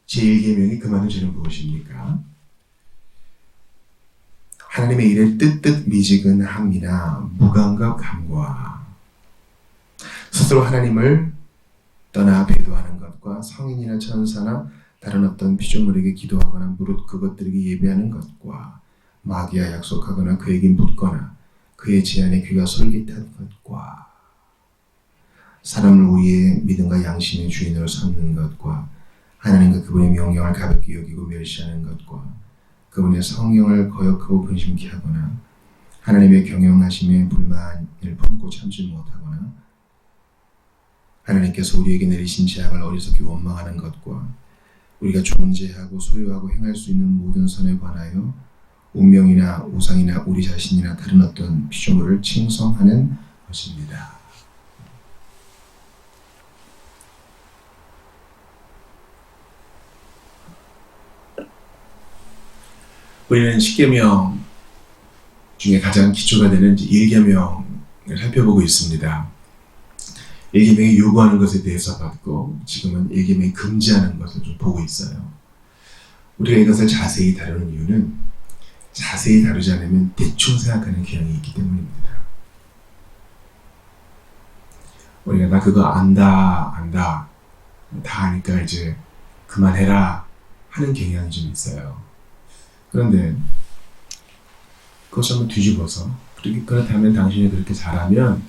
제1계명이 그 말은 저는 무엇입니까? 하나님의 일에 뜻뜻 미지근함이나 무감각함과 스스로 하나님을 떠나 배도하는 것과 성인이나 천사나 다른 어떤 피조물에게 기도하거나 무릇 그것들에게 예배하는 것과 마귀와 약속하거나 그에게 묻거나 그의 제안에 귀가 솔깃한 것과 사람을 우리의 믿음과 양심의 주인으로 삼는 것과 하나님과 그분의 명령을 가볍게 여기고 멸시하는 것과 그분의 성령을 거역하고 근심케 하거나 하나님의 경영하심에 불만을 품고 참지 못하거나 하나님께서 우리에게 내리신 재앙을 어리석게 원망하는 것과 우리가 존재하고 소유하고 행할 수 있는 모든 선에 관하여 운명이나 우상이나 우리 자신이나 다른 어떤 피조물을 칭송하는 것입니다. 우리는 10계명 중에 가장 기초가 되는 1계명을 살펴보고 있습니다. 1계명이 요구하는 것에 대해서 봤고 지금은 1계명이 금지하는 것을 좀 보고 있어요. 우리가 이것을 자세히 다루는 이유는 자세히 다루지 않으면 대충 생각하는 경향이 있기 때문입니다. 우리가 나 그거 안다 다 아니까 이제 그만해라 하는 경향이 좀 있어요. 그런데 그것을 한번 뒤집어서 그렇다면 당신이 그렇게 잘하면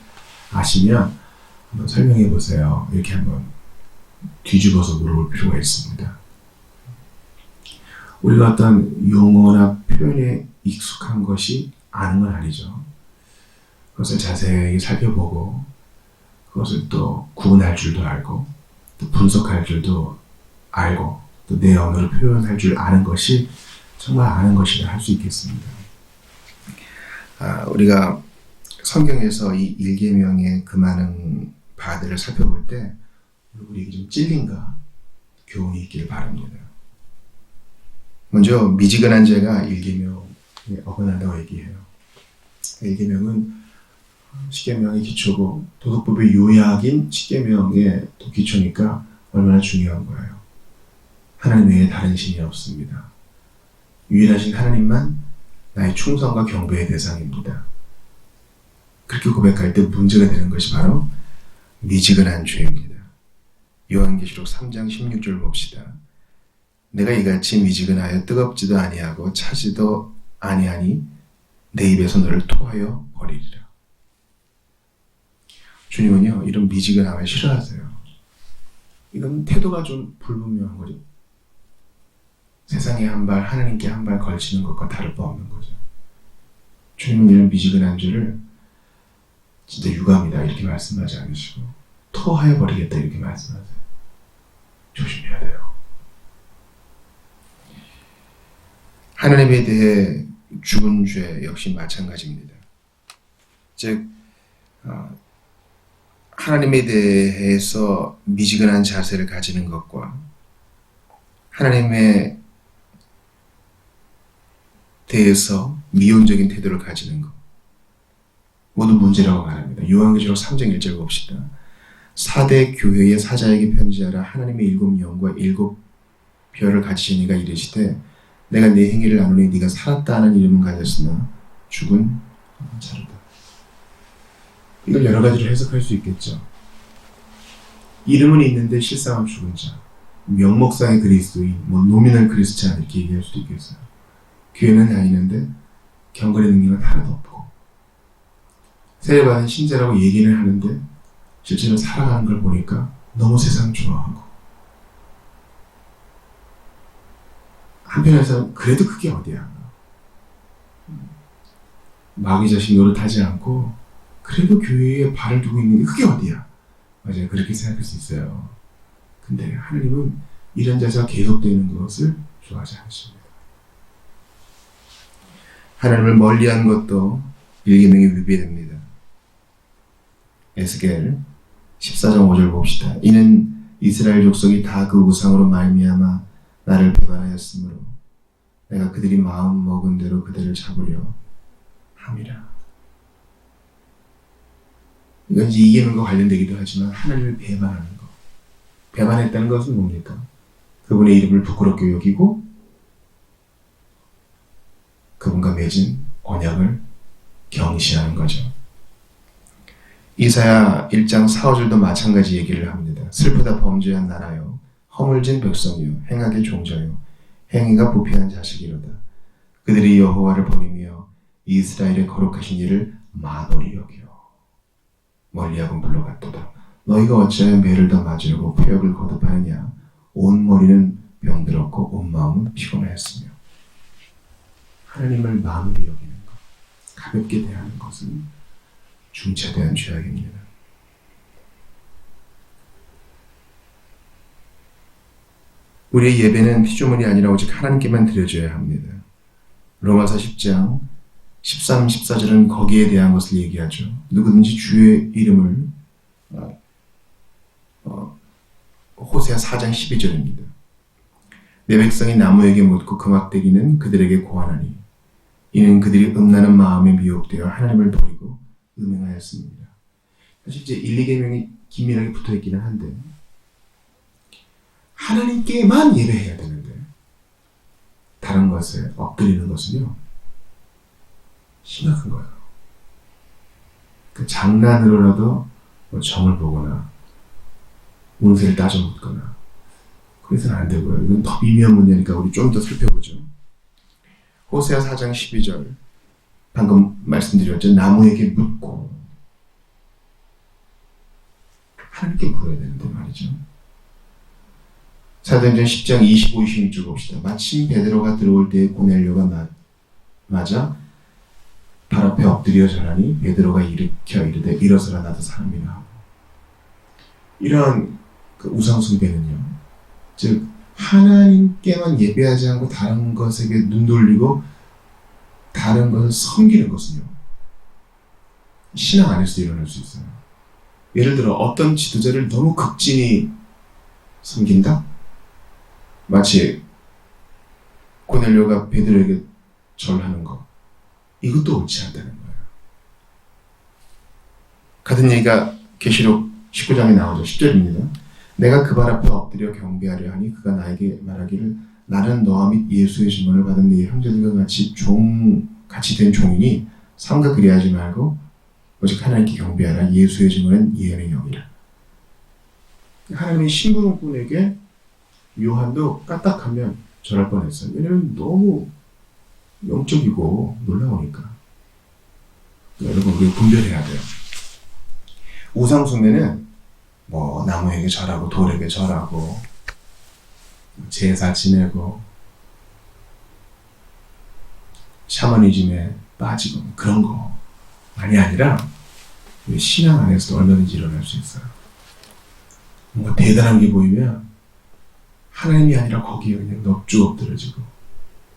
아시면 한번 설명해 보세요. 이렇게 한번 뒤집어서 물어볼 필요가 있습니다. 우리가 어떤 용어나 표현에 익숙한 것이 아는 건 아니죠. 그것을 자세히 살펴보고 그것을 또 구분할 줄도 알고 또 분석할 줄도 알고 또 내 언어로 표현할 줄 아는 것이 정말 아는 것이라 할 수 있겠습니다. 우리가 성경에서 이 1계명의 그 많은 바들을 살펴볼 때 우리에게 좀 찔린가 교훈이 있기를 바랍니다. 먼저 미지근한 죄가 1계명에 어긋난다고 얘기해요. 1계명은 10계명의 기초고 도덕법의 요약인 10계명의 또 기초니까 얼마나 중요한 거예요. 하나님 외에 다른 신이 없습니다. 유일하신 하나님만 나의 충성과 경배의 대상입니다. 그렇게 고백할 때 문제가 되는 것이 바로 미지근한 죄입니다. 요한계시록 3장 16절 봅시다. 내가 이같이 미지근하여 뜨겁지도 아니하고 차지도 아니하니 내 입에서 너를 토하여 버리리라. 주님은요 이런 미지근함을 싫어하세요. 이건 태도가 좀 불분명한 거죠. 세상에 한 발, 하나님께 한 발 걸치는 것과 다를 바 없는 거죠. 주님은 이런 미지근한 죄를 진짜 유감이다 이렇게 말씀하지 않으시고 토하여 버리겠다 이렇게 말씀하세요. 조심해야 돼요. 하나님에 대해 죽은 죄 역시 마찬가지입니다. 즉 하나님에 대해서 미지근한 자세를 가지는 것과 하나님의 대해서 미온적인 태도를 가지는 것 모두 문제라고 말합니다. 요한계시록 3장 1절 봅시다. 4대 교회의 사자에게 편지하라. 하나님의 7 영과 7 별을 가지신 이가 이르시되 내가 네 행위를 아노니 네가 살았다 하는 이름은 가졌으나 죽은 자로다. 이걸 여러 가지로 해석할 수 있겠죠. 이름은 있는데 실상은 죽은 자, 명목상의 그리스도인, 노미널 크리스찬 이렇게 얘기할 수도 있겠어요. 교회는 다니는데 경건의 능력은 하나도 없고 세례받은 신자라고 얘기는 하는데 실제로 살아가는 걸 보니까 너무 세상 좋아하고 한편에서 그래도 그게 어디야. 마귀 자식 노릇하지 않고 그래도 교회에 발을 두고 있는 게 그게 어디야. 맞아요. 그렇게 생각할 수 있어요. 근데 하나님은 이런 자세가 계속되는 것을 좋아하지 않으십니다. 하나님을 멀리한 것도 1계명에 위배됩니다. 에스겔 14장 5절 봅시다. 이는 이스라엘 족속이 다 그 우상으로 말미암아 나를 배반하였으므로 내가 그들이 마음 먹은 대로 그들을 잡으려 함이라. 이건 이제 2계명과 관련되기도 하지만 하나님을 배반하는 것. 배반했다는 것은 뭡니까? 그분의 이름을 부끄럽게 여기고 그분과 맺은 언약을 경시하는 거죠. 이사야 1장 4, 5절도 마찬가지 얘기를 합니다. 슬프다 범죄한 나라여, 허물진 백성이여, 행하게 종자여, 행위가 부패한 자식이로다. 그들이 여호와를 버리며 이스라엘의 거룩하신 이를 만홀히 여겨 멀리하고 물러갔도다. 너희가 어찌하여 매를 더 맞으려고 표역을 거듭하느냐. 온 머리는 병들었고 온 마음은 피곤하였으며. 하나님을 만홀히 여기는 것, 가볍게 대하는 것은 중차대한 죄악입니다. 우리의 예배는 피조물이 아니라 오직 하나님께만 드려져야 합니다. 로마서 10장 13, 14절은 거기에 대한 것을 얘기하죠. 누구든지 주의 이름을 호세아 4장 12절입니다. 내 백성이 나무에게 묻고 그 막대기는 그들에게 고하나니 이는 그들이 음란한 마음에 미혹되어 하나님을 버리고 음행하였습니다. 사실 이제 1, 2계명이 긴밀하게 붙어있기는 한데 하나님께만 예배해야 되는데 다른 것에 엎드리는 것은요 심각한 거예요. 그 장난으로라도 점을 보거나 운세를 따져 묻거나 그래서는 안 되고요. 이건 더 미묘한 문제니까 우리 좀 더 살펴보죠. 호세아 4장 12절 방금 말씀드렸죠. 나무에게 묻고 하나님께 물어야 되는데 말이죠. 사도행전 10장 25, 26절 봅시다. 마침 베드로가 들어올 때에 고넬료가 맞아 발 앞에 엎드려 절하니 베드로가 일으켜 이르되 일어서라 나도 사람이라 하고. 이러한 그 우상 숭배는요, 즉 하나님께만 예배하지 않고 다른 것에게 눈 돌리고 다른 것을 섬기는 것은요 신앙 안에서도 일어날 수 있어요. 예를 들어 어떤 지도자를 너무 극진히 섬긴다? 마치 고넬료가 베드로에게 절하는 것, 이것도 옳지 않다는 거예요. 같은 얘기가 계시록 19장에 나오죠. 10절입니다. 내가 그 발 앞에 엎드려 경배하려 하니 그가 나에게 말하기를 나는 너와 및 예수의 증언을 받은 네 형제들과 같이 된 종이니 삼가 그리하지 말고 오직 하나님께 경배하라. 예수의 증언은 예언의 영이라. 하나님의 신부름꾼에게 요한도 까딱하면 절할 뻔했어요. 왜냐하면 너무 영적이고 놀라우니까. 여러분 우리 분별해야 돼요. 우상숭배는 뭐 나무에게 절하고 돌에게 절하고 제사 지내고 샤머니즘에 빠지고 그런 거만이 아니라 우리 신앙 안에서도 얼마든지 일어날 수 있어요. 뭔가 대단한 게 보이면 하나님이 아니라 거기에 그냥 넙죽 엎드려지고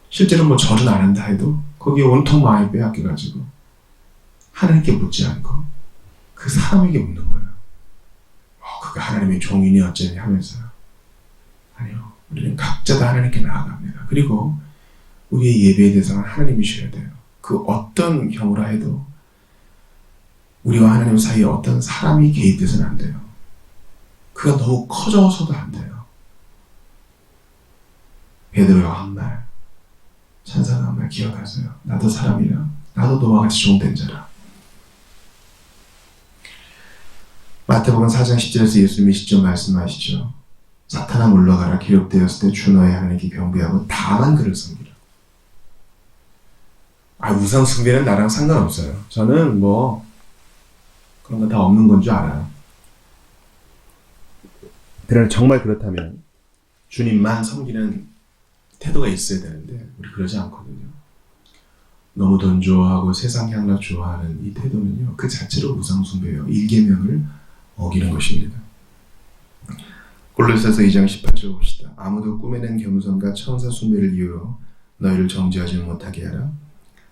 실제로 뭐 절은 안 한다 해도 거기에 온통 마음이 빼앗겨가지고 하나님께 묻지 않고 그 사람에게 묻는 거예요. 그가 하나님의 종이니 어쩌니 하면서요. 아니요. 우리는 각자 다 하나님께 나아갑니다. 그리고 우리의 예배의 대상은 하나님이셔야 돼요. 그 어떤 경우라 해도 우리와 하나님 사이에 어떤 사람이 개입돼서는 안 돼요. 그가 너무 커져서도 안 돼요. 베드로가 한 말, 찬사가 한 말 기억하세요. 나도 사람이라, 나도 너와 같이 종된 자라. 마태복음 4장 10절에서 예수님이 직접 말씀하시죠. 사탄아 물러가라. 기록되었을 때 주 너의 하나님께 경배하고 다만 그를 섬기라. 우상 숭배는 나랑 상관없어요. 저는 뭐 그런 거 다 없는 건 줄 알아요. 그러나 정말 그렇다면 주님만 섬기는 태도가 있어야 되는데 우리 그러지 않거든요. 너무 돈 좋아하고 세상 향락 좋아하는 이 태도는요 그 자체로 우상 숭배예요. 1계명을 어기는 것입니다. 골로새서 2장 18절 봅시다. 아무도 꿈에는 겸손과 천사 숭배를 이유로 너희를 정죄하지 못하게 하라.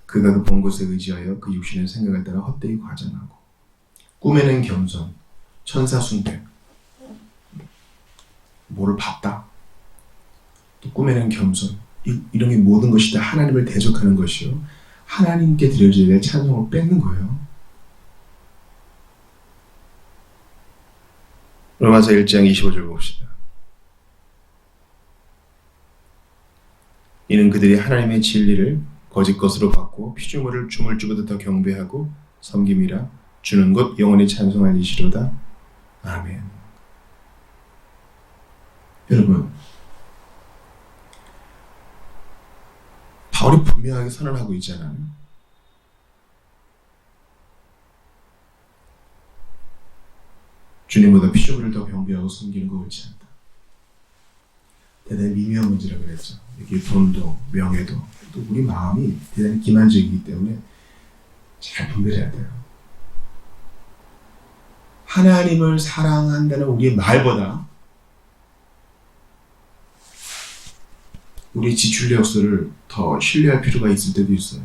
그가 그 본 곳에 의지하여 그 육신의 생각을 따라 헛되이 과장하고. 꿈에는 겸손, 천사 숭배. 뭐를 봤다. 또 꿈에는 겸손. 이런 게 모든 것이 다 하나님을 대적하는 것이요. 하나님께 드려져야 될 찬송을 뺏는 거예요. 로마서 1장 25절 봅시다. 이는 그들이 하나님의 진리를 거짓 것으로 받고 피조물을 춤을 주보다 더 경배하고 섬김이라. 주는 곧 영원히 찬송할 이시로다. 아멘. 여러분, 바울이 분명하게 선언하고 있잖아요. 주님보다 피조물을 더 경배하고 섬기는 거 옳지 않다. 대단히 미묘한 문제라고 그랬죠. 이게 돈도 명예도 또 우리 마음이 대단히 기만적이기 때문에 잘 분별해야 돼요. 하나님을 사랑한다는 우리의 말보다 우리 지출의 역사를 더 신뢰할 필요가 있을 때도 있어요.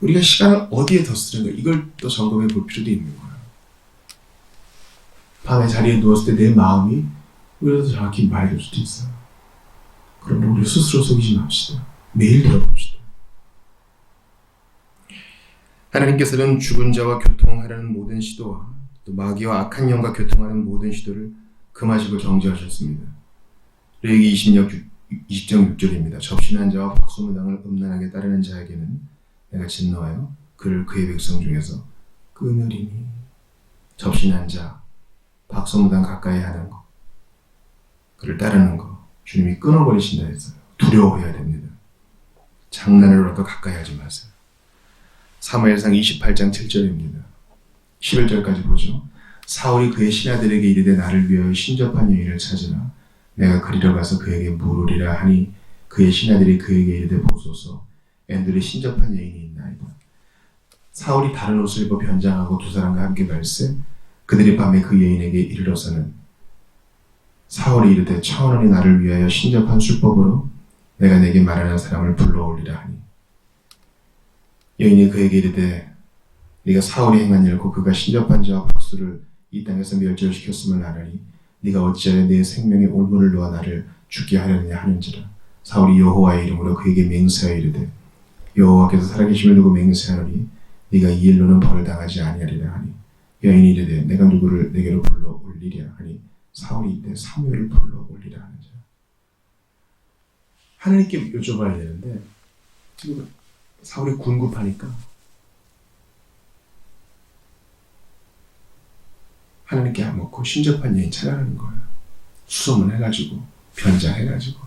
우리가 시간을 어디에 더 쓰는가 이걸 또 점검해 볼 필요도 있는 거예요. 밤에 자리에 누웠을 때 내 마음이 우리라도 정확히 말해줄 수도 있어요. 그럼 우리 스스로 속이지 맙시다. 매일 들어봅시다. 하나님께서는 죽은 자와 교통하려는 모든 시도와 또 마귀와 악한 영과 교통하는 모든 시도를 금하시고 정죄하셨습니다. 레위기 20장 6절입니다. 접신한 자와 박소무당을 음란하게 따르는 자에게는 내가 진노하여 그를 그의 백성 중에서 끊으리니. 접신한 자, 박소무당 가까이 하는 거, 그를 따르는 거 주님이 끊어버리신다 했어요. 두려워해야 됩니다. 장난으로라도 가까이 하지 마세요. 사무엘상 28장 7절입니다. 11절까지 보죠. 사울이 그의 신하들에게 이르되 나를 위하여 신접한 여인을 찾으라. 내가 그리러 가서 그에게 물으리라 하니 그의 신하들이 그에게 이르되 보소서 엔들의 신접한 여인이 있나이다. 사울이 다른 옷을 입어 변장하고 두 사람과 함께 갈새 그들이 밤에 그 여인에게 이르러서는 사울이 이르되 청하노니 나를 위하여 신접한 술법으로 내가 내게 말하는 사람을 불러오리라 하니 여인이 그에게 이르되 네가 사울이 행한 일고 그가 신접한 자와 박수를 이 땅에서 멸절시켰음을 아느니 네가 어찌하여 내 생명의 올무를 놓아 나를 죽게 하려느냐 하는지라. 사울이 여호와의 이름으로 그에게 맹세하여 이르되 여호와께서 살아계심을 두고 맹세하노니 네가 이 일로는 벌을 당하지 아니하리라 하니 여인이 이르되 내가 누구를 내게로 불러 올리랴 하니 사울이 이때 사무엘을 불러 올리라 하는지라. 하나님께 여쭤봐야 되는데 지금 사울이 군급하니까 하나님께 안 먹고 신접한 여인 찾아가는 거예요. 수소문 해가지고 변장해가지고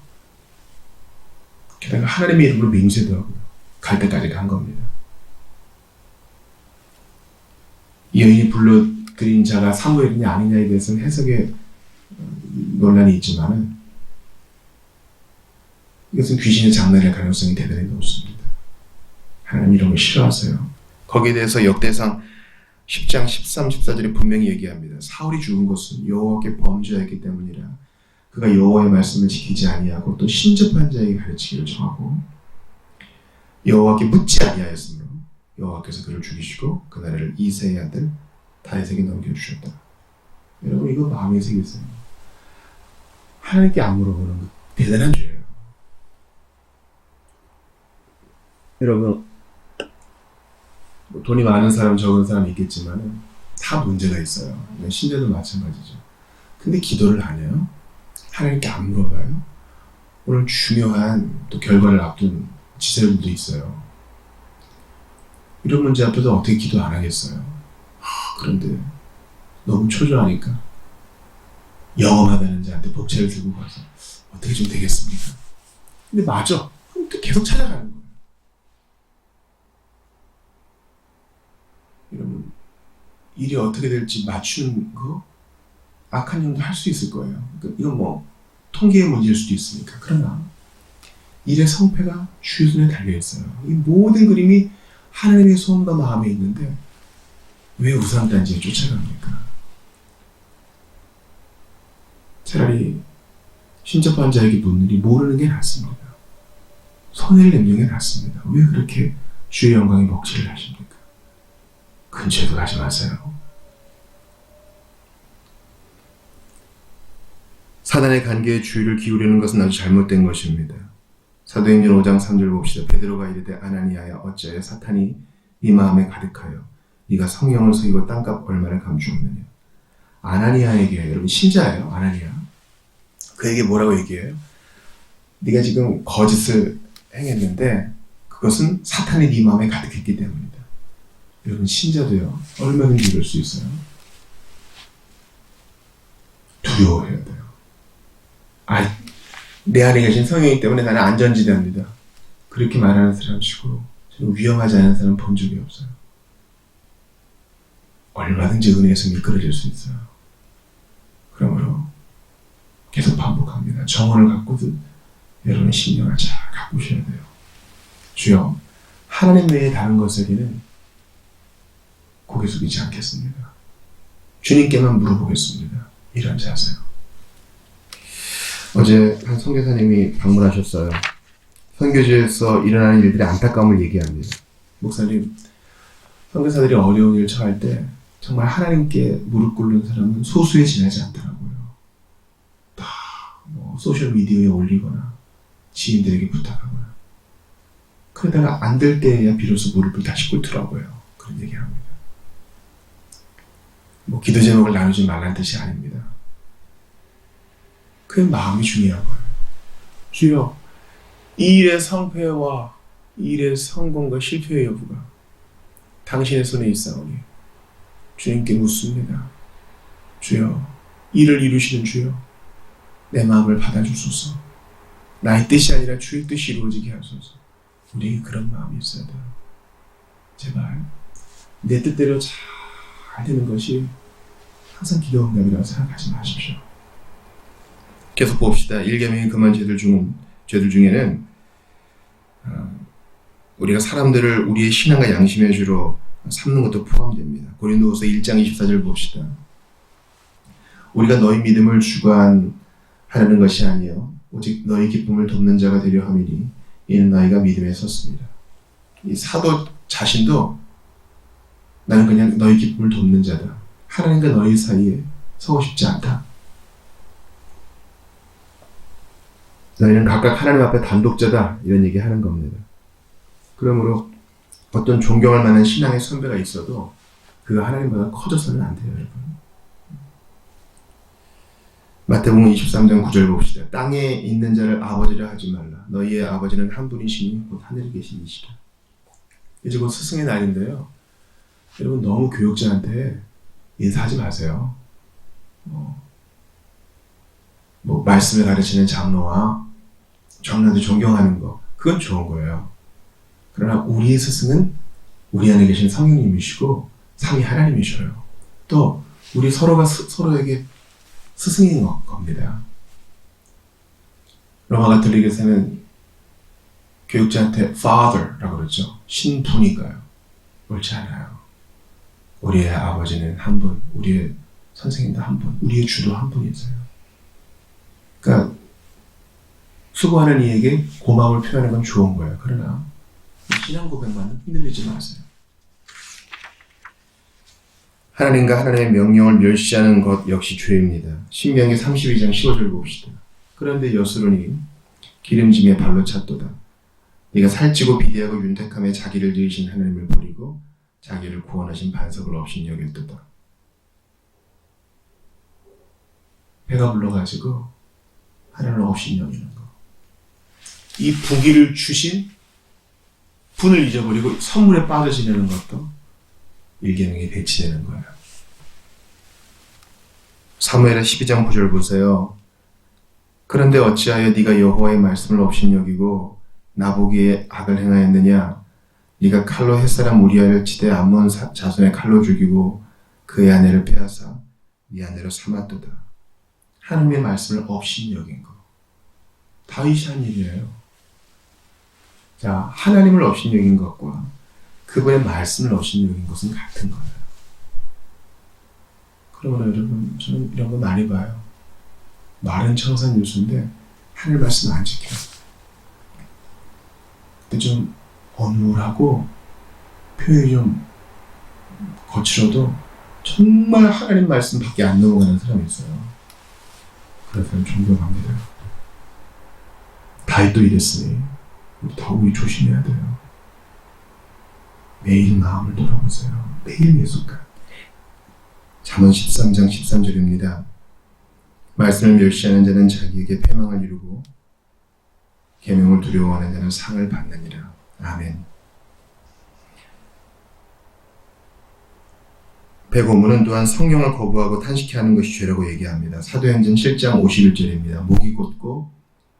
게다가 하나님의 이름으로 맹세도 하고요. 갈 때까지 간 겁니다. 이 여인이 불러들인 자가 사무엘이냐 아니냐에 대해서는 해석에 논란이 있지만 이것은 귀신의 장난일 가능성이 대단히 높습니다. 하나님 이런 걸 싫어하세요. 거기에 대해서 역대상 10장 13, 14절에 분명히 얘기합니다. 사울이 죽은 것은 여호와께 범죄하였기 때문이라. 그가 여호와의 말씀을 지키지 아니하고 또 신접한 자에게 가르치기를 정하고 여호와께 묻지 아니하였으므로 여호와께서 그를 죽이시고 그 나라를 이새의 아들 다윗에게 넘겨주셨다. 여러분 이거 마음에 새기세요. 하나님께 안 물어보는 거 대단한 죄예요. 여러분 돈이 많은 사람 적은 사람 있겠지만 다 문제가 있어요. 신자도 마찬가지죠. 근데 기도를 안 해요? 하나님께 안 물어봐요? 오늘 중요한 또 결과를 앞둔 지체들도 있어요. 이런 문제 앞에서 어떻게 기도 안 하겠어요? 그런데 너무 초조하니까 영험하다는 자한테 복채를 들고 가서 어떻게 좀 되겠습니까? 근데 맞아. 계속 찾아가는 거예요. 여러분 일이 어떻게 될지 맞추는 거 악한 영도 할 수 있을 거예요. 그러니까 이건 뭐 통계의 문제일 수도 있으니까. 그러나 일의 성패가 주의 손에 달려있어요. 이 모든 그림이 하나님의 손과 마음에 있는데 왜 우상단지에 쫓아갑니까? 차라리 신접한 자에게 묻는 일이 모르는 게 낫습니다. 손해를 내는 게 낫습니다. 왜 그렇게 주의 영광에 먹칠을 하십니까? 근처에도 가지 마세요. 사단의 관계에 주의를 기울이는 것은 아주 잘못된 것입니다. 사도행전 5장 3절 봅시다. 베드로가 이르되 아나니아야 어찌하여 사탄이 네 마음에 가득하여 네가 성령을 속이고 땅값 얼마를 감추었느냐. 아나니아에게, 여러분 신자예요. 아나니아. 그에게 뭐라고 얘기해요? 네가 지금 거짓을 행했는데 그것은 사탄이 네 마음에 가득했기 때문이다. 여러분 신자도요 얼마든지 이럴 수 있어요. 두려워해야 돼요. 내 안에 계신 성령이기 때문에 나는 안전지대입니다. 그렇게 말하는 사람 치고 저는 위험하지 않은 사람 본 적이 없어요. 얼마든지 은혜에서 미끄러질 수 있어요. 그러므로 계속 반복합니다. 정원을 갖고도 여러분 신령을 잘 가꾸셔야 돼요. 주여 하나님 외에 다른 것에게는 고개 숙이지 않겠습니다. 주님께만 물어보겠습니다. 이런 자세요. 어제 한 선교사님이 방문하셨어요. 선교지에서 일어나는 일들의 안타까움을 얘기합니다. 목사님, 선교사들이 어려운 일을 처할 때 정말 하나님께 무릎 꿇는 사람은 소수에 지나지 않더라고요. 다 소셜미디어에 올리거나 지인들에게 부탁하거나 그러다가 안 될 때에야 비로소 무릎을 다시 꿇더라고요. 그런 얘기합니다. 기도 제목을 나누지 말라는 뜻이 아닙니다. 그 마음이 중요한 거예요. 주여, 이 일의 성패와 이 일의 성공과 실패의 여부가 당신의 손에 있사오니 주님께 묻습니다. 주여, 이를 이루시는 주여, 내 마음을 받아주소서. 나의 뜻이 아니라 주의 뜻이 이루어지게 하소서. 우리에게 그런 마음이 있어야 돼요. 제발 내 뜻대로 잘 되는 것이 항상 기도 응답이라고 생각하지 마십시오. 계속 봅시다. 1계명의 금한 죄들 중에는 우리가 사람들을 우리의 신앙과 양심의 주로 삼는 것도 포함됩니다. 고린도후서 1장 24절 봅시다. 우리가 너희 믿음을 주관하려는 것이 아니요 오직 너희 기쁨을 돕는 자가 되려 함이니 이는 너희가 믿음에 섰습니다. 이 사도 자신도 나는 그냥 너희 기쁨을 돕는 자다. 하나님과 너희 사이에 서고 싶지 않다. 너희는 각각 하나님 앞에 단독자다. 이런 얘기 하는 겁니다. 그러므로 어떤 존경할 만한 신앙의 선배가 있어도 그가 하나님보다 커져서는 안 돼요, 여러분. 마태복음 23장 9절 봅시다. 땅에 있는 자를 아버지라 하지 말라. 너희의 아버지는 한 분이시니 곧 하늘에 계신 이시라. 이제 곧 스승의 날인데요. 여러분 너무 교육자한테 인사하지 마세요. 말씀을 가르치는 장로와 장로한테 존경하는 거 그건 좋은 거예요. 그러나 우리의 스승은 우리 안에 계신 성령님이시고 삼위 하나님이셔요. 또 우리 서로가 서로에게 스승인 겁니다. 로마 가톨릭에서는 교육자한테 father라고 그러죠. 신부니까요. 옳지 않아요. 우리의 아버지는 한 분, 우리의 선생님도 한 분, 우리의 주도 한 분이세요. 그러니까 수고하는 이에게 고마움을 표현하는 건 좋은 거예요. 그러나 신앙 고백만은 흔들리지 마세요. 하나님과 하나님의 명령을 멸시하는 것 역시 죄입니다. 신명기 32장 15절 봅시다. 그런데 여수론이 기름짐에 발로 찼도다. 네가 살찌고 비대하고 윤택함에 자기를 지으신 하나님을 버리고 자기를 구원하신 반석을 없인 여겼도다. 배가 불러가지고 하나님을 없인 여기는 거. 이 부기를 주신 분을 잊어버리고 선물에 빠져 지내는 것도 일계명에 배치되는 거예요. 사무엘하 12장 9절 보세요. 그런데 어찌하여 네가 여호와의 말씀을 없인 여기고 나보기에 악을 행하였느냐? 네가 칼로 햇사람 우리아를 치되 암몬 자손의 칼로 죽이고 그의 아내를 빼앗아 네 아내로 삼았도다. 하나님의 말씀을 없인 여긴 거. 다윗이 한 일이에요. 자, 하나님을 없인 여긴 것과 그분의 말씀을 없인 여긴 것은 같은 거예요. 그러면 여러분, 저는 이런 거 많이 봐요. 말은 청산유수인데 하늘 말씀 안 지켜요. 근데 좀 어눌하고 표현이 좀 거칠어도 정말 하나님 말씀 밖에 안 넘어가는 사람이 있어요. 그래서 존경합니다. 다윗도 이랬으니 우리 더욱이 조심해야 돼요. 매일 마음을 돌아보세요. 매일 매 순간. 잠언 13장 13절입니다. 말씀을 멸시하는 자는 자기에게 패망을 이루고 계명을 두려워하는 자는 상을 받느니라. 아멘. 백오문은 또한 성령을 거부하고 탄식해 하는 것이 죄라고 얘기합니다. 사도행전 7장 51절입니다. 목이 곧고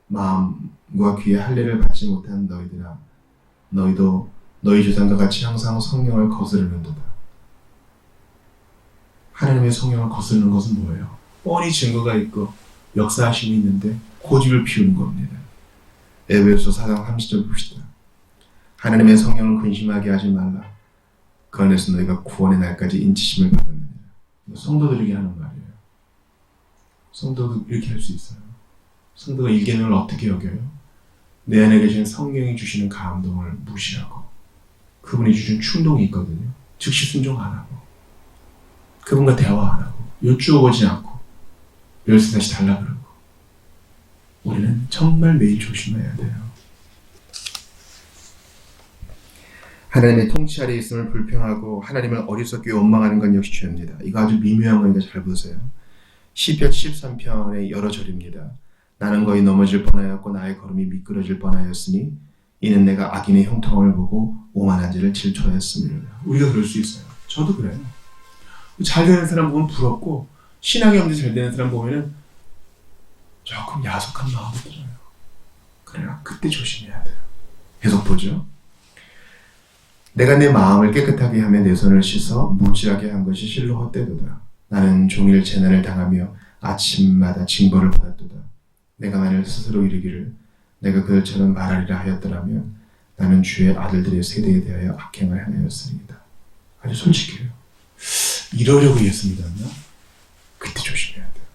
마음과 귀에 할례를 받지 못한 너희들아, 너희도 너희 조상과 같이 항상 성령을 거스르는도다. 하나님의 성령을 거스르는 것은 뭐예요? 뻔히 증거가 있고 역사하심이 있는데 고집을 피우는 겁니다. 에베소 4장 30절 봅시다. 하나님의 성령을 근심하게 하지 말라. 그 안에서 너희가 구원의 날까지 인치심을 받았느니라. 성도들에게 하는 말이에요. 성도도 이렇게 할 수 있어요. 성도가 이 계명을 어떻게 여겨요? 내 안에 계신 성령이 주시는 감동을 무시하고 그분이 주신 충동이 있거든요. 즉시 순종 안 하고 그분과 대화 안 하고 여쭈어보지 않고 열쇠 다시 달라 그러고 우리는 정말 매일 조심해야 돼요. 하나님의 통치 아래 있음을 불평하고 하나님을 어리석게 원망하는 건 역시 죄입니다. 이거 아주 미묘한 거니까 잘 보세요. 시편 73편의 여러 절입니다. 나는 거의 넘어질 뻔하였고 나의 걸음이 미끄러질 뻔하였으니 이는 내가 악인의 형통함을 보고 오만한 자를 질투하였습니다. 우리가 그럴 수 있어요. 저도 그래요. 잘 되는 사람 보면 부럽고 신앙이 없는데 잘 되는 사람 보면은 조금 야속한 마음이 들어요. 그래요. 그때 조심해야 돼요. 계속 보죠. 내가 내 마음을 깨끗하게 하며 내 손을 씻어 무지하게 한 것이 실로 헛되도다. 나는 종일 재난을 당하며 아침마다 징벌을 받았도다. 내가 만일 스스로 이르기를 내가 그들처럼 말하리라 하였더라면 나는 주의 아들들의 세대에 대하여 악행을 행하였으리이다. 아주 솔직해요. 이러려고 예수 믿었나? 그때 조심해야 돼요.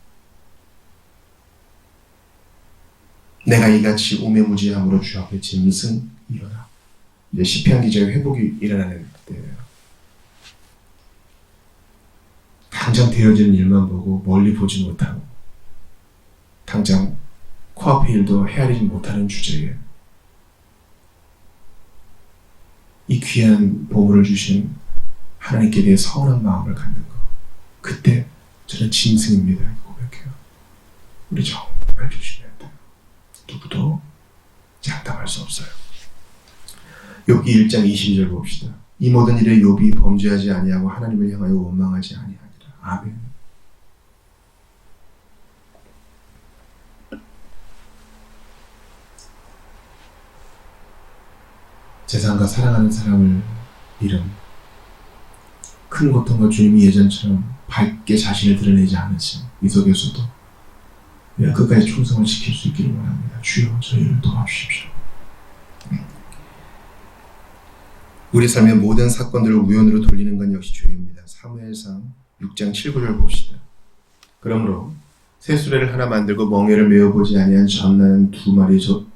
내가 이같이 우매무지함으로 주 앞에 짐승 일어나. 이제 시편 기자의 회복이 일어나는 때예요. 당장 되어지는 일만 보고 멀리 보지 못하고 당장 코앞의 일도 헤아리지 못하는 주제에 이 귀한 보물을 주신 하나님께 대해 서운한 마음을 갖는 거. 그때 저는 짐승입니다. 고백해요. 우리 정말 조심해야 돼요. 누구도 장담할 수 없어요. 욥기 1장 22절 봅시다. 이 모든 일에 욥이 범죄하지 아니하고 하나님을 향하여 원망하지 아니하니라. 아멘. 세상과 사랑하는 사람을 잃은 큰 고통과 주님이 예전처럼 밝게 자신을 드러내지 않으신 이 속에서도 우리가 끝까지 충성을 지킬 수 있기를 원합니다. 주여 저희를 도와주십시오. 우리 삶의 모든 사건들을 우연으로 돌리는 건 역시 죄입니다. 사무엘상 6장 7-9절 봅시다. 그러므로 새 수레를 하나 만들고 멍에를 메어보지 아니한 전나는 2마리를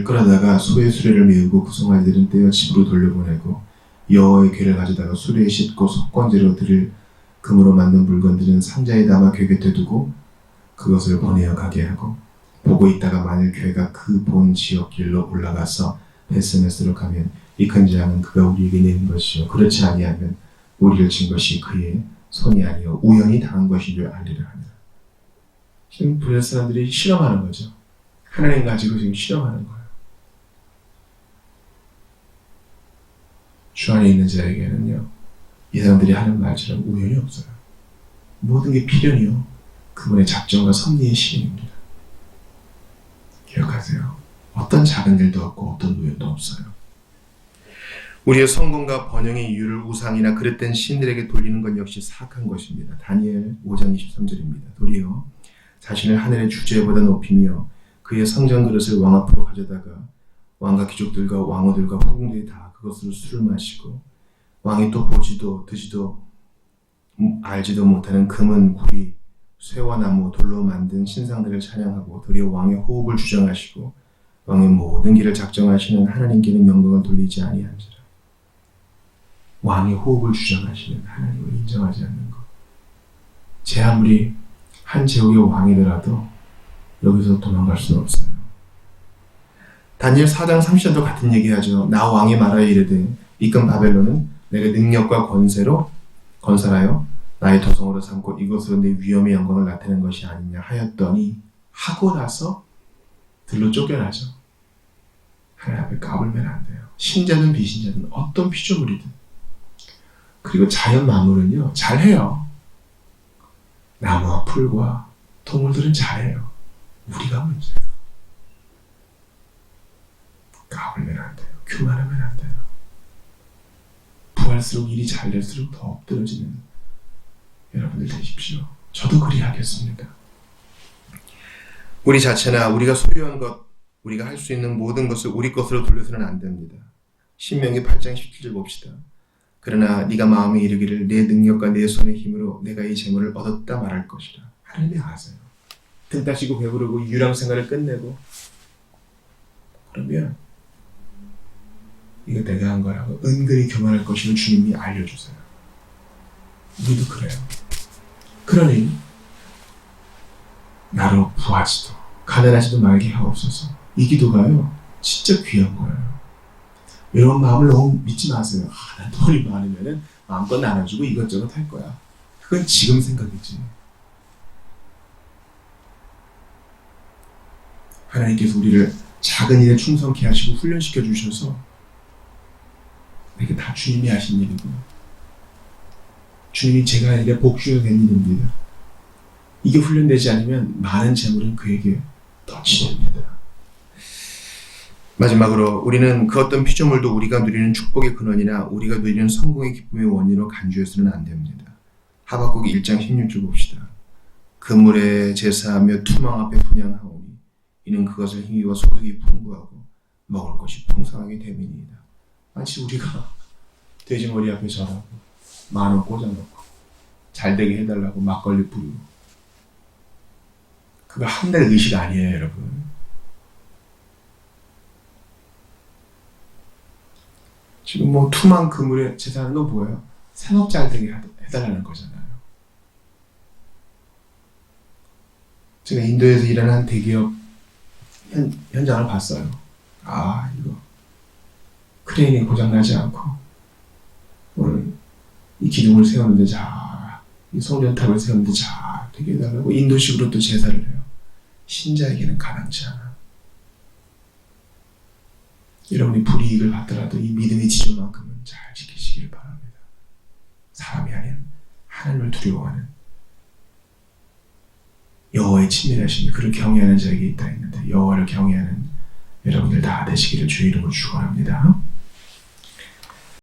끌어다가 소의 수레를 메우고 구송아이들은 떼어 집으로 돌려보내고 여호와의 궤를 가져다가 수레에 싣고 속건제로 드릴 금으로 만든 물건들은 상자에 담아 궤 곁에 두고 그것을 보내어 가게 하고 보고 있다가 만일 궤가 그 본 지역 길로 올라가서 베스메스로 가면 이 큰 재앙은 그가 우리에게 내린 것이요 그렇지 아니하면 우리를 진 것이 그의 손이 아니요 우연히 당한 것인 줄 알리라 하니라. 지금 브레 사람들이 실험하는 거죠. 하나님 가지고 지금 실험하는 거예요. 주 안에 있는 자에게는요 이 사람들이 하는 말처럼 우연이 없어요. 모든 게 필연이요 그분의 작정과 섭리의 실행입니다. 기억하세요. 어떤 작은 일도 없고 어떤 우연도 없어요. 우리의 성공과 번영의 이유를 우상이나 그릇된 신들에게 돌리는 건 역시 사악한 것입니다. 다니엘 5장 23절입니다. 도리어 자신을 하늘의 주제보다 높이며 그의 성전 그릇을 왕 앞으로 가져다가 왕과 귀족들과 왕후들과 후궁들이 다 그것으로 술을 마시고 왕이 또 보지도 드지도 알지도 못하는 금은 구리, 쇠와 나무, 돌로 만든 신상들을 찬양하고 도리어 왕의 호흡을 주장하시고 왕의 모든 길을 작정하시는 하나님께는 영광을 돌리지 아니한지라. 왕의 호흡을 주장하시는 하나님을 인정하지 않는 것. 제 아무리 한 제국의 왕이더라도 여기서 도망갈 수는 없어요. 다니엘 4장 30절도 같은 얘기하죠. 나 왕이 말하여 이르되 이끈 바벨론은 내가 능력과 권세로 건설하여 나의 도성으로 삼고 이것으로 내 위엄의 영광을 나타내는 것이 아니냐 하였더니 하고 나서 들로 쫓겨나죠. 하나님 앞에 까불면 안 돼요. 신자든 비신자든 어떤 피조물이든. 그리고 자연 만물은요 잘해요. 나무와 풀과 동물들은 잘해요. 우리가 문제예요. 까불면 안 돼요. 교만하면 안 돼요. 부할수록 일이 잘 될수록 더 엎드러지는 여러분들 되십시오. 저도 그리하겠습니다. 우리 자체나 우리가 소유한 것, 우리가 할 수 있는 모든 것을 우리 것으로 돌려서는 안 됩니다. 신명기 8장 17절 봅시다. 그러나 네가 마음에 이르기를 내 능력과 내 손의 힘으로 내가 이 재물을 얻었다 말할 것이라. 하나님이 아세요. 등 따시고 배부르고 유랑 생활을 끝내고 그러면 이거 내가 한 거라고 은근히 교만할 것임을 주님이 알려주세요. 우리도 그래요. 그러니 나로 부하지도 가난하지도 말게 하옵소서. 이 기도가요 진짜 귀한 거예요. 여러분 마음을 너무 믿지 마세요. 난 돈이 많으면 마음껏 나눠주고 이것저것 할 거야. 그건 지금 생각이지. 하나님께서 우리를 작은 일에 충성케 하시고 훈련시켜 주셔서 이게 다 주님이 하신 일이고요. 주님이 제가 아니라 복주가 된 일입니다. 이게 훈련되지 않으면 많은 재물은 그에게 덧치됩니다. 마지막으로 우리는 그 어떤 피조물도 우리가 누리는 축복의 근원이나 우리가 누리는 성공의 기쁨의 원인으로 간주해서는 안 됩니다. 하박국 1장 16절 봅시다. 그물에 제사하며 투망 앞에 분향하오니 이는 그것을 힘과 소득이 풍부하고 먹을 것이 풍성하게 됨이니이다. 마치 우리가 돼지 머리 앞에 절하고 10,000원 꽂아놓고 잘되게 해달라고 막걸리 뿌리고 그거 한 달 의식 아니에요 여러분. 지금 뭐 투망 그물에 제사하는 건 뭐예요? 생업 잘되게 해달라는 거잖아요. 제가 인도에서 일하는 한 대기업 현장을 봤어요. 아 이거 크레인이 고장나지 않고 오늘 이 기둥을 세우는데 이 성전탑을 세우는데 되게 해달라고 인도식으로 또 제사를 해요. 신자에게는 가당치 않아. 여러분이 불이익을 받더라도 이 믿음의 지조만큼은 잘 지키시기를 바랍니다. 사람이 아닌 하나님을 두려워하는 여호와의 친밀하심이 그를 경외하는 자에게 있다 했는데 여호와를 경외하는 여러분들 다 되시기를 주의 이름으로 축원합니다.